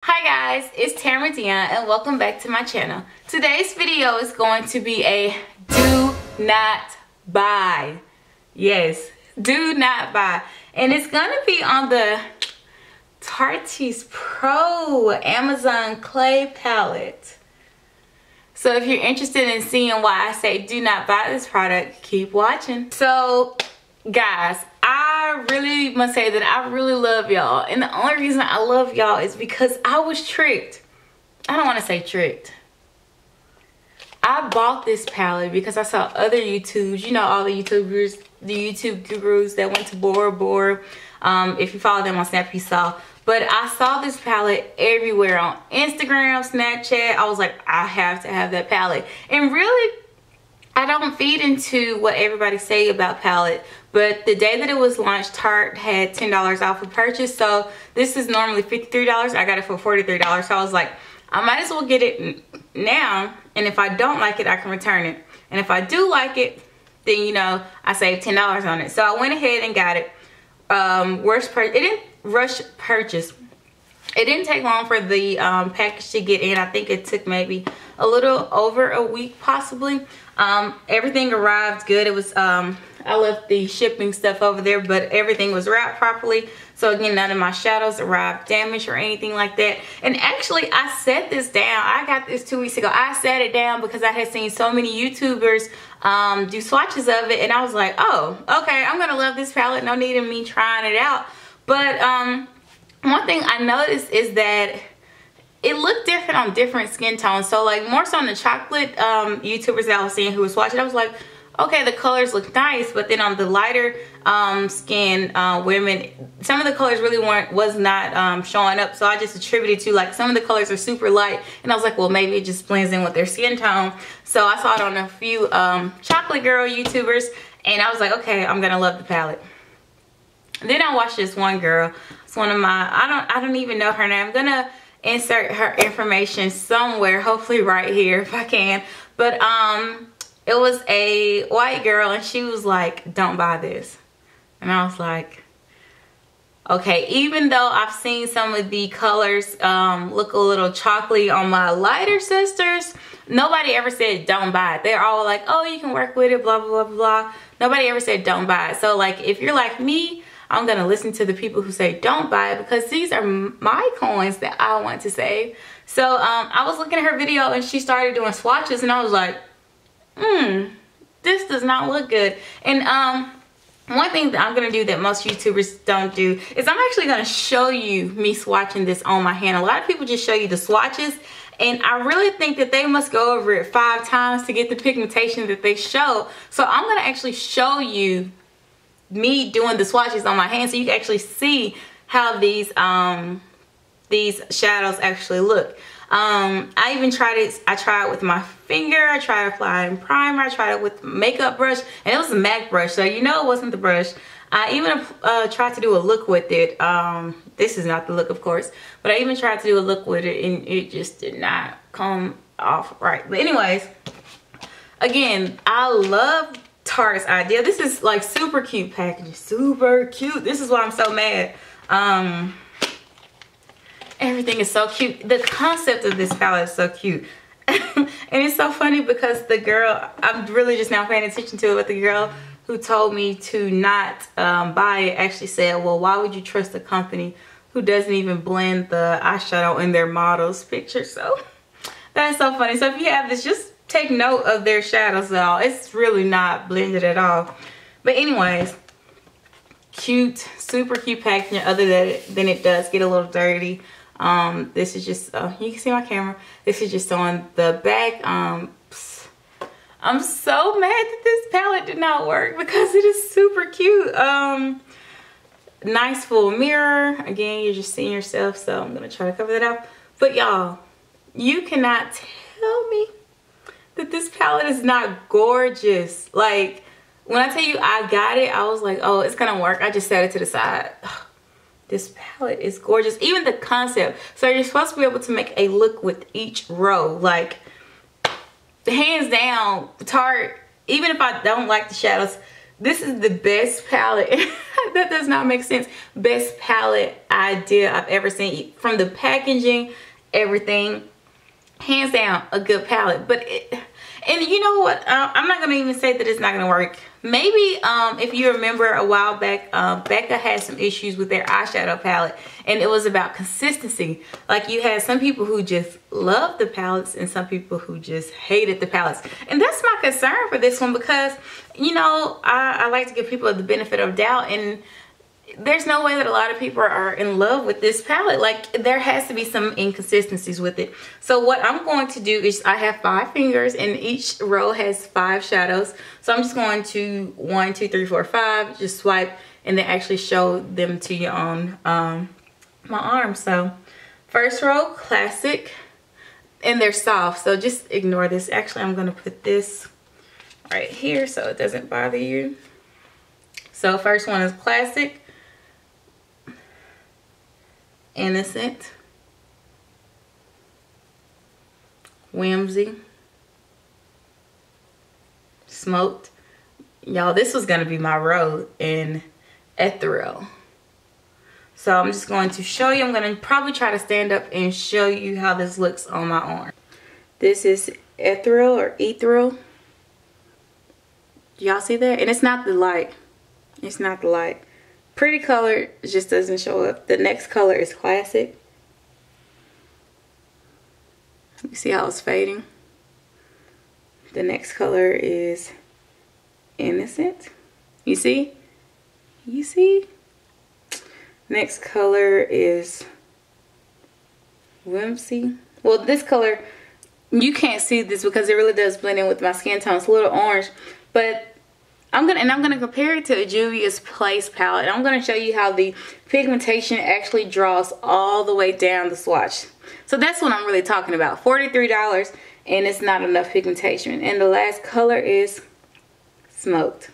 Hi guys, it's Tamara Dion and welcome back to my channel. Today's video is going to be a do not buy. Yes, do not buy. And it's going to be on the Tarteist Pro Amazon Clay Palette. So if you're interested in seeing why I say do not buy this product, keep watching. So guys, I really must say that I really love y'all, and the only reason I love y'all is because I was tricked. I don't want to say tricked. I bought this palette because I saw other YouTubes, you know, all the YouTubers, the YouTube gurus that went to Bora Bora. If you follow them on Snap, you saw. But I saw this palette everywhere on Instagram, Snapchat. I was like, I have to have that palette. And really, I don't feed into what everybody say about palette, but the day that it was launched, Tarte had $10 off of purchase. So this is normally $53. I got it for $43. So I was like, I might as well get it now. And if I don't like it, I can return it. And if I do like it, then, you know, I saved $10 on it. So I went ahead and got it. It didn't rush purchase. It didn't take long for the package to get in. I think it took maybe a little over a week, possibly. Everything arrived good. It was I left the shipping stuff over there, but everything was wrapped properly. So again, none of my shadows arrived damaged or anything like that. And actually, I set this down. I got this 2 weeks ago. I set it down because I had seen so many YouTubers do swatches of it, and I was like, oh, okay, I'm gonna love this palette. No need in me trying it out. But one thing I noticed is that it looked different on different skin tones. So like more so on the chocolate YouTubers that I was seeing who was watching, I was like, okay, the colors look nice. But then on the lighter skin women, some of the colors really was not showing up. So I just attributed to like some of the colors are super light, and I was like, well, maybe it just blends in with their skin tone. So I saw it on a few chocolate girl YouTubers, and I was like, okay, I'm gonna love the palette. Then I watched this one girl. It's one of my, I don't even know her name. I'm gonna insert her information somewhere, hopefully right here if I can. But it was a white girl, and she was like, don't buy this. And I was like, okay, even though I've seen some of the colors look a little chocolatey on my lighter sisters, nobody ever said don't buy it. They're all like, oh, you can work with it, blah blah blah blah. Nobody ever said don't buy it. So like, if you're like me, I'm gonna listen to the people who say don't buy it, because these are my coins that I want to save. So I was looking at her video, and she started doing swatches, and I was like, this does not look good. And one thing that I'm gonna do that most YouTubers don't do is I'm actually gonna show you me swatching this on my hand. A lot of people just show you the swatches, and I really think that they must go over it 5 times to get the pigmentation that they show. So I'm gonna actually show you me doing the swatches on my hand, so you can actually see how these shadows actually look. I even tried it. I tried it with my finger. I tried applying primer. I tried it with makeup brush, and it was a MAC brush, so you know it wasn't the brush. I even tried to do a look with it. This is not the look, of course, but I even tried to do a look with it, and it just did not come off right. But anyways, again, I love Tarte's idea. This is like super cute packaging, super cute. This is why I'm so mad. Everything is so cute. The concept of this palette is so cute. And it's so funny because the girl, I'm really just now paying attention to it, but the girl who told me to not buy it actually said, well, why would you trust a company who doesn't even blend the eyeshadow in their model's picture? So that's so funny. So if you have this, just take note of their shadows though. It's really not blended at all. But anyways, cute, super cute packaging, other than it does get a little dirty. This is just, you can see my camera. This is just on the back. I'm so mad that this palette did not work because it is super cute. Nice full mirror. Again, you're just seeing yourself, so I'm gonna try to cover that up. But y'all, you cannot tell me that this palette is not gorgeous. Like, when I tell you I got it, I was like, oh, it's gonna work. I just set it to the side. This palette is gorgeous. Even the concept. So you're supposed to be able to make a look with each row. Like, hands down, Tarte, even if I don't like the shadows, this is the best palette. That does not make sense. Best palette idea I've ever seen. From the packaging, everything, hands down a good palette. But and you know what, I'm not gonna even say that it's not gonna work. Maybe if you remember a while back, Becca had some issues with their eyeshadow palette, and it was about consistency. Like, you had some people who just loved the palettes and some people who just hated the palettes. And that's my concern for this one, because, you know, I like to give people the benefit of doubt, and there's no way that a lot of people are in love with this palette. Like, there has to be some inconsistencies with it. So what I'm going to do is, I have 5 fingers and each row has 5 shadows. So I'm just going to 1, 2, 3, 4, 5, just swipe and then actually show them to you on my arm. So first row, classic, and they're soft, so just ignore this. Actually, I'm gonna put this right here so it doesn't bother you. So first one is classic, innocent, whimsy, smoked. Y'all, this was gonna be my row in ethereal. So I'm just going to show you. I'm gonna probably try to stand up and show you how this looks on my arm. This is ethereal or ethereal. Y'all see that? And it's not the light. It's not the light. Pretty color just doesn't show up. The next color is classic. You see how it's fading? The next color is innocent. You see? You see? Next color is whimsy. Well, this color, you can't see this because it really does blend in with my skin tone. It's a little orange, but I'm gonna compare it to a Juvia's Place palette. I'm gonna show you how the pigmentation actually draws all the way down the swatch. So that's what I'm really talking about. $43, and it's not enough pigmentation. And the last color is smoked.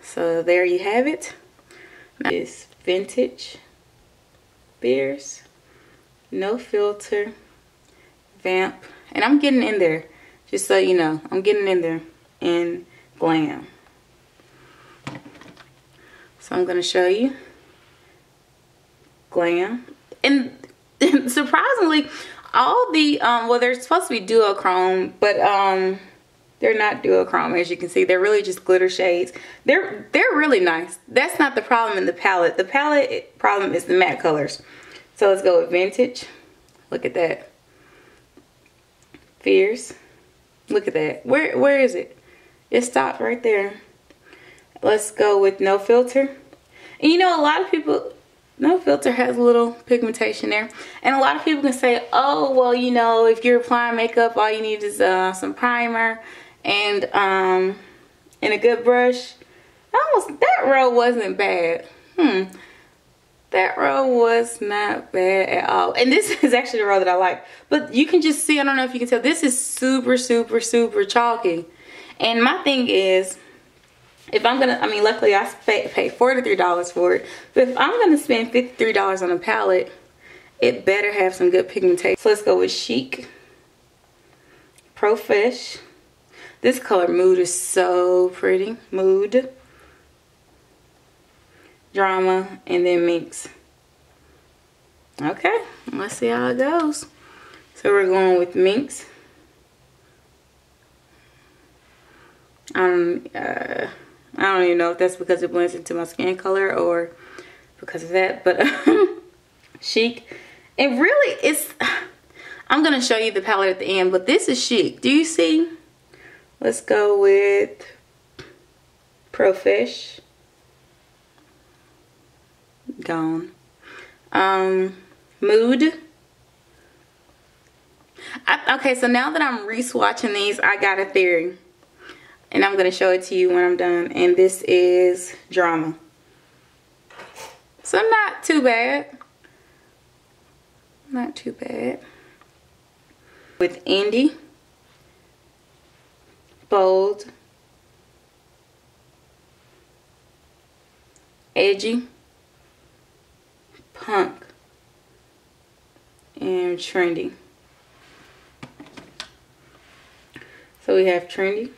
So there you have it. Is vintage, Fierce, no filter, vamp, and I'm getting in there, just so you know, I'm getting in there, in glam. So I'm going to show you glam, and surprisingly all the well, they're supposed to be duochrome, but they're not duochrome. As you can see, they're really just glitter shades. They're really nice. That's not the problem in the palette. The palette problem is the matte colors. So let's go with vintage. Look at that. Fierce. Look at that. Where is it? It stopped right there. Let's go with no filter. And you know, a lot of people, no filter has a little pigmentation there. And a lot of people can say, oh, well, you know, if you're applying makeup, all you need is some primer and a good brush. That row wasn't bad. That row was not bad at all. And this is actually the row that I like. But you can just see, I don't know if you can tell, this is super, super, super chalky. And my thing is, if I'm gonna, I mean, luckily I paid $43 for it. But if I'm gonna spend $53 on a palette, it better have some good pigmentation. So let's go with Chic, Profesh. This color Mood is so pretty. Mood, Drama, and then Minx. Okay, let's see how it goes. So we're going with Minx. I don't even know if that's because it blends into my skin color or because of that, but Chic. And really, it's, I'm gonna show you the palette at the end, but this is Chic. Do you see? Let's go with Profesh. Gone. Mood. Okay, so now that I'm re-swatching these, I got a theory. And I'm going to show it to you when I'm done. And this is Drama. So not too bad. Not too bad. With Indie, Bold, Edgy, Punk, and Trendy. So we have Trendy,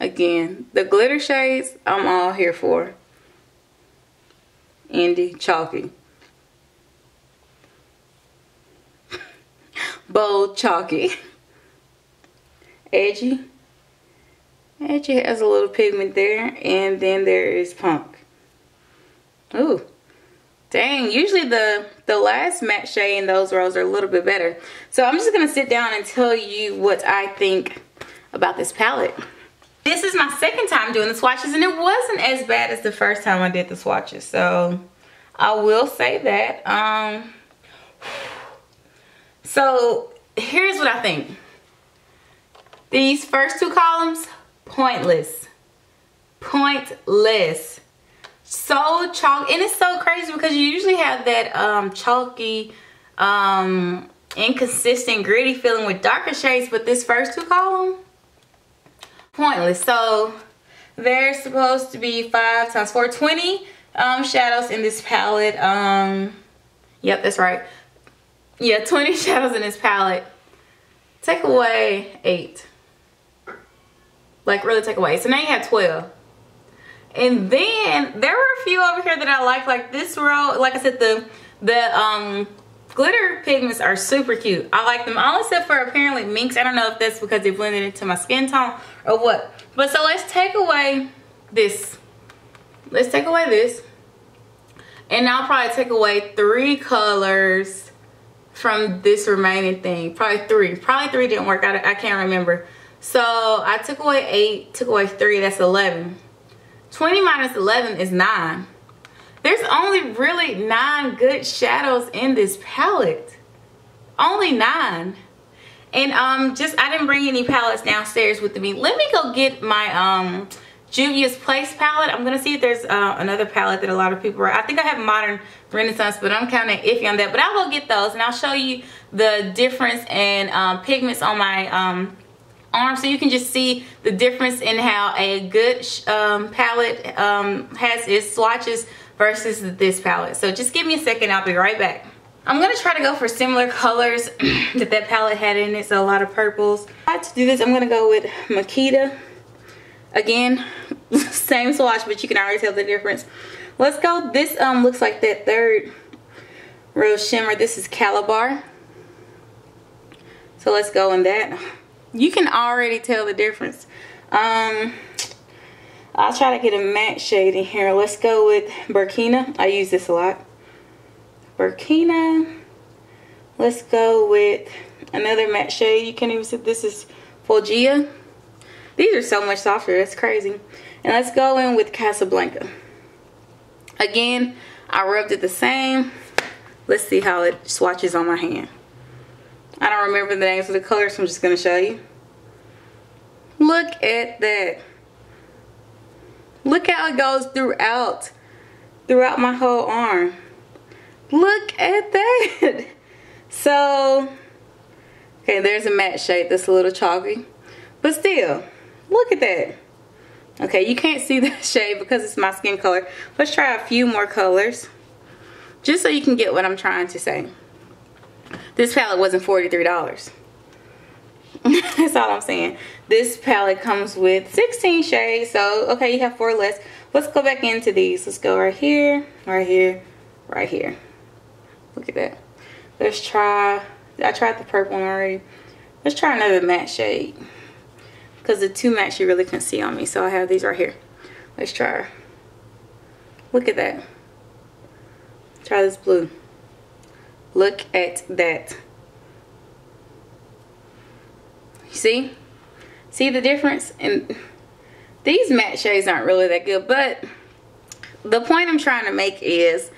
Again, the glitter shades, I'm all here for. Indie, chalky. Bold, chalky. Edgy. Edgy has a little pigment there. And then there is punk. Ooh. Dang, usually the last matte shade in those rows are a little bit better. So I'm just going to sit down and tell you what I think about this palette. This is my second time doing the swatches, and it wasn't as bad as the first time I did the swatches. So I will say that. So here's what I think. These first two columns, pointless. Pointless. So chalky, and it's so crazy because you usually have that chalky, inconsistent, gritty feeling with darker shades, but this first two column, pointless. So there's supposed to be 5 times 4, 20 shadows in this palette. Yep, that's right. Yeah, 20 shadows in this palette. Take away 8. Like, really take away. So now you have 12. And then there were a few over here that I like this row. Like I said, the glitter pigments are super cute. I like them, all except for apparently minks. I don't know if that's because they blended into my skin tone or what. But so let's take away this. Let's take away this. And I'll probably take away 3 colors from this remaining thing. Probably 3. Probably 3 didn't work. I can't remember. So I took away 8, took away 3, that's 11. 20 minus 11 is 9. There's only really 9 good shadows in this palette. Only 9. And I didn't bring any palettes downstairs with me. Let me go get my Juvia's Place palette. I'm gonna see if there's another palette that a lot of people are. I think I have Modern Renaissance, but I'm kind of iffy on that. But I'll go get those, and I'll show you the difference in pigments on my arm, so you can just see the difference in how a good palette has its swatches versus this palette. So just give me a second, I'll be right back. I'm gonna try to go for similar colors that palette had in it, so a lot of purples. To do this, I'm gonna go with Makita. Again, same swatch, but you can already tell the difference. Let's go. This looks like that third row shimmer. This is Calabar. So let's go in that. You can already tell the difference. I'll try to get a matte shade in here. Let's go with Burkina. I use this a lot. Burkina. Let's go with another matte shade. You can't even see. This is Foggia. These are so much softer. That's crazy. And let's go in with Casablanca. Again, I rubbed it the same. Let's see how it swatches on my hand. I don't remember the names of the colors, so I'm just going to show you. Look at that. Look how it goes throughout my whole arm. Look at that. So, okay, there's a matte shade that's a little chalky. But still, look at that. Okay, you can't see that shade because it's my skin color. Let's try a few more colors, just so you can get what I'm trying to say. This palette wasn't $43. That's all I'm saying. This palette comes with 16 shades, so okay, you have 4 less. Let's go back into these. Let's go right here, right here, right here. Look at that. Let's try, I tried the purple one already. Let's try another matte shade, because the 2 mattes you really couldn't see on me, so I have these right here. Let's try. Look at that. Try this blue. Look at that. See? See the difference? And these matte shades aren't really that good, but the point I'm trying to make is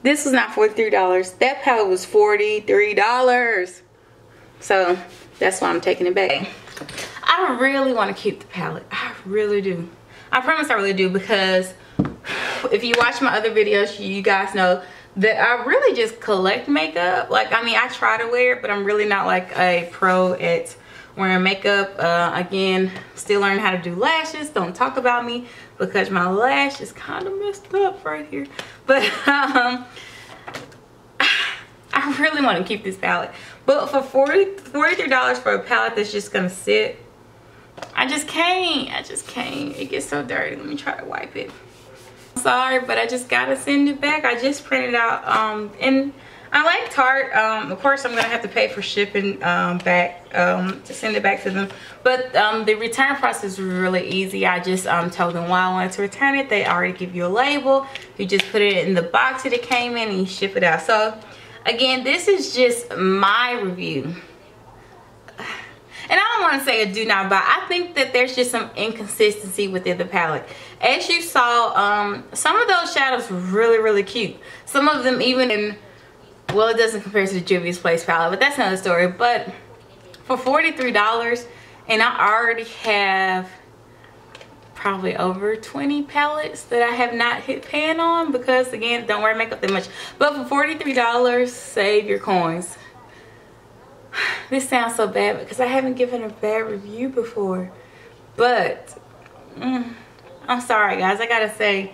this was not $43. That palette was $43. So that's why I'm taking it back. I really want to keep the palette. I really do. I promise I really do, because if you watch my other videos, you guys know that I really just collect makeup. Like, I mean, I try to wear it, but I'm really not like a pro at wearing makeup. Again, still learning how to do lashes. Don't talk about me, because my lash is kind of messed up right here. But I really want to keep this palette. But for $43 for a palette that's just gonna sit, I just can't. It gets so dirty. Let me try to wipe it. Sorry, but I just gotta send it back. I just printed out and I like Tarte. Of course I'm gonna have to pay for shipping back to send it back to them, but the return process is really easy. I just told them why I wanted to return it. They already give you a label. You just put it in the box that it came in and you ship it out. So again, this is just my review. And I don't want to say a do not buy. I think that there's just some inconsistency within the palette. As you saw, some of those shadows were really cute. Some of them even in, well, it doesn't compare to the Juvia's Place palette, but that's another story. But for $43, and I already have probably over 20 palettes that I have not hit pan on because, again, don't wear makeup that much. But for $43, save your coins. This sounds so bad because I haven't given a bad review before, but I'm sorry guys, I gotta say,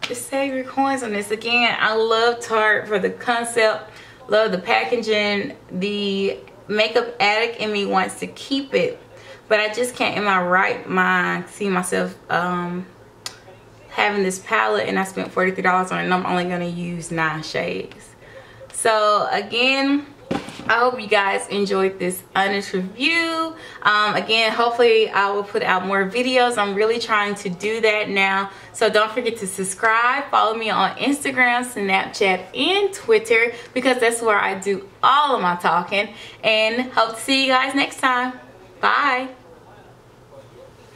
just save your coins on this. Again, I love Tarte for the concept, love the packaging. The makeup addict in me wants to keep it, but I just can't in my right mind see myself having this palette, and I spent $43 on it and I'm only gonna use 9 shades. So again, I hope you guys enjoyed this honest review. Again, hopefully I will put out more videos. I'm really trying to do that now. So don't forget to subscribe. Follow me on Instagram, Snapchat, and Twitter because that's where I do all of my talking. And hope to see you guys next time. Bye.